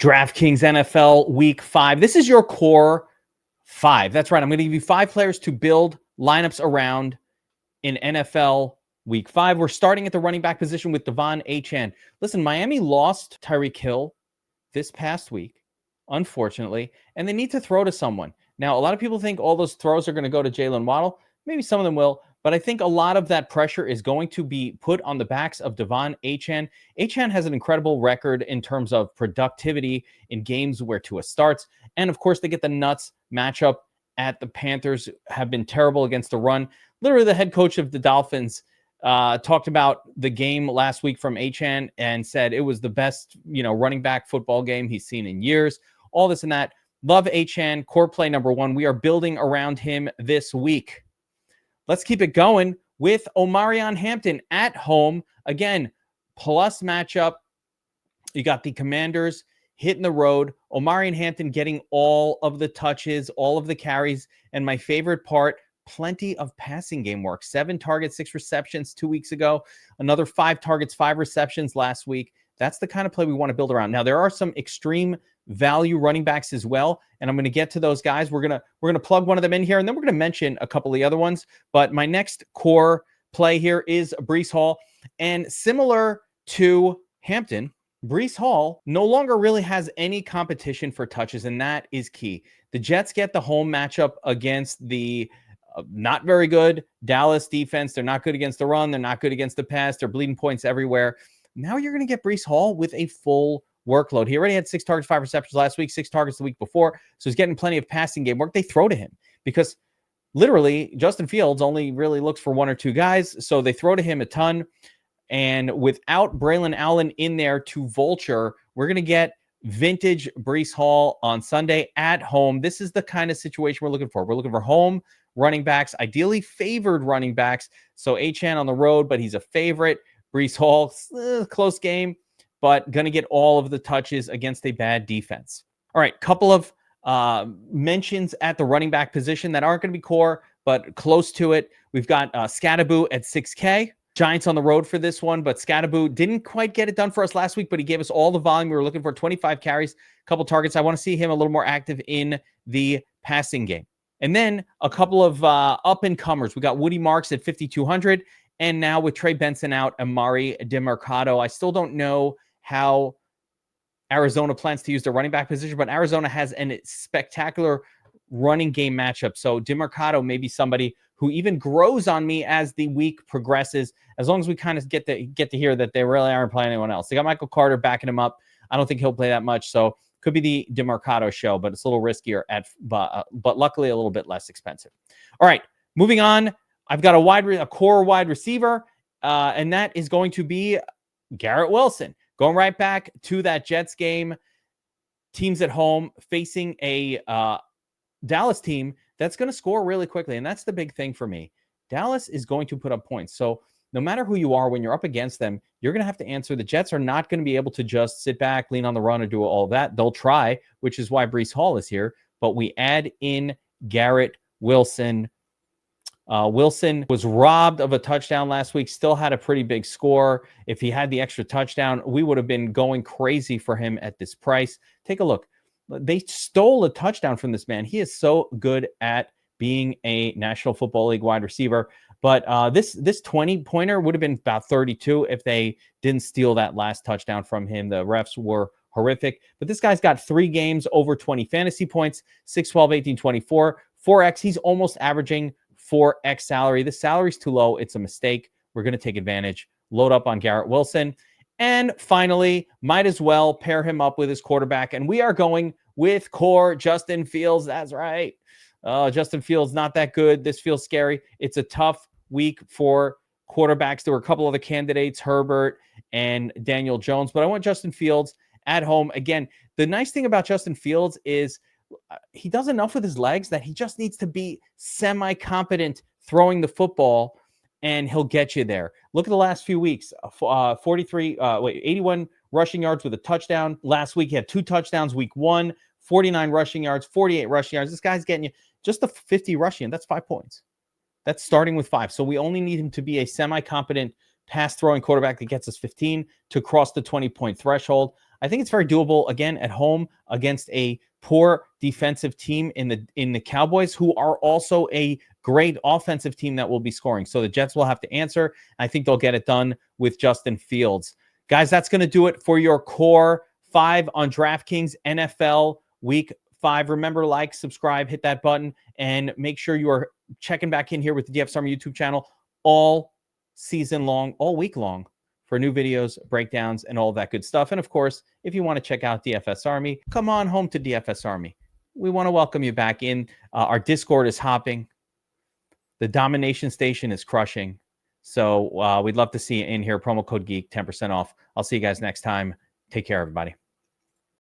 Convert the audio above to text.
DraftKings NFL Week 5. This is your core 5. That's right. I'm going to give you 5 players to build lineups around in NFL Week 5. We're starting at the running back position with Devon Achane. Listen, Miami lost Tyreek Hill this past week, unfortunately, and they need to throw to someone. Now, a lot of people think all those throws are going to go to Jalen Waddle. Maybe some of them will, but I think a lot of that pressure is going to be put on the backs of Devon Achane. Achane has an incredible record in terms of productivity in games where Tua starts. And of course, they get the nuts matchup at the Panthers, have been terrible against the run. Literally, the head coach of the Dolphins talked about the game last week from Achane and said it was the best, running back football game he's seen in years. All this and that. Love Achane, core play number 1. We are building around him this week. Let's keep it going with Omarion Hampton at home. Again, plus matchup. You got the Commanders hitting the road. Omarion Hampton getting all of the touches, all of the carries. And my favorite part, plenty of passing game work. 7 targets, 6 receptions 2 weeks ago. Another 5 targets, 5 receptions last week. That's the kind of play we want to build around. Now, there are some extreme value running backs as well, and I'm going to get to those guys. We're gonna plug one of them in here, and then we're going to mention a couple of the other ones. But my next core play here is Breece Hall, and similar to Hampton, Breece Hall no longer really has any competition for touches, and that is key. The Jets get the home matchup against the not very good Dallas defense. They're not good against the run. They're not good against the pass. They're bleeding points everywhere. Now you're going to get Breece Hall with a full workload. He already had 6 targets, 5 receptions last week, 6 targets the week before. So he's getting plenty of passing game work. They throw to him because literally Justin Fields only really looks for 1 or 2 guys. So they throw to him a ton. And without Braylon Allen in there to vulture, we're going to get vintage Breece Hall on Sunday at home. This is the kind of situation we're looking for. We're looking for home running backs, ideally favored running backs. So Achane on the road, but he's a favorite. Breece Hall, close game, but going to get all of the touches against a bad defense. All right, couple of mentions at the running back position that aren't going to be core, but close to it. We've got Scatterboo at 6K. Giants on the road for this one, but Scatterboo didn't quite get it done for us last week, but he gave us all the volume we were looking for, 25 carries, a couple targets. I want to see him a little more active in the passing game. And then a couple of up-and-comers. We got Woody Marks at 5,200. And now with Trey Benson out, Amari DeMercado. I still don't know how Arizona plans to use their running back position, but Arizona has a spectacular running game matchup. So DeMercado may be somebody who even grows on me as the week progresses, as long as we kind of get to hear that they really aren't playing anyone else. They got Michael Carter backing him up. I don't think he'll play that much, so could be the DeMercado show, but it's a little riskier but luckily a little bit less expensive. All right, moving on. I've got a core wide receiver, and that is going to be Garrett Wilson. Going right back to that Jets game. Teams at home facing a Dallas team that's going to score really quickly, and that's the big thing for me. Dallas is going to put up points. So no matter who you are, when you're up against them, you're going to have to answer. The Jets are not going to be able to just sit back, lean on the run, or do all that. They'll try, which is why Breece Hall is here. But we add in Garrett Wilson. Wilson was robbed of a touchdown last week, still had a pretty big score. If he had the extra touchdown, we would have been going crazy for him at this price. Take a look. They stole a touchdown from this man. He is so good at being a National Football League wide receiver. But this 20-pointer would have been about 32 if they didn't steal that last touchdown from him. The refs were horrific. But this guy's got 3 games over 20 fantasy points, 6, 12, 18, 24, 4X. He's almost averaging 4X salary. The salary's too low. It's a mistake. We're going to take advantage. Load up on Garrett Wilson. And finally, might as well pair him up with his quarterback. And we are going with core Justin Fields. That's right. Justin Fields, not that good. This feels scary. It's a tough week for quarterbacks. There were a couple other candidates, Herbert and Daniel Jones. But I want Justin Fields at home. Again, the nice thing about Justin Fields is he does enough with his legs that he just needs to be semi-competent throwing the football, and he'll get you there. Look at the last few weeks. 81 rushing yards with a touchdown. Last week, he had 2 touchdowns. Week 1, 49 rushing yards, 48 rushing yards. This guy's getting you just the 50 rushing. That's 5 points. That's starting with 5. So we only need him to be a semi-competent pass-throwing quarterback that gets us 15 to cross the 20-point threshold. I think it's very doable, again, at home against a poor defensive team in the Cowboys, who are also a great offensive team that will be scoring. So the Jets will have to answer. I think they'll get it done with Justin Fields. Guys, that's going to do it for your core 5 on DraftKings NFL Week 5. Remember, like, subscribe, hit that button, and make sure you are checking back in here with the DFS Army YouTube channel all season long, all week long, for new videos, breakdowns, and all that good stuff. And of course, if you want to check out DFS Army, come on home to DFS Army. We want to welcome you back in. Our Discord is hopping. The Domination Station is crushing. So we'd love to see you in here. Promo code GEEK, 10% off. I'll see you guys next time. Take care, everybody.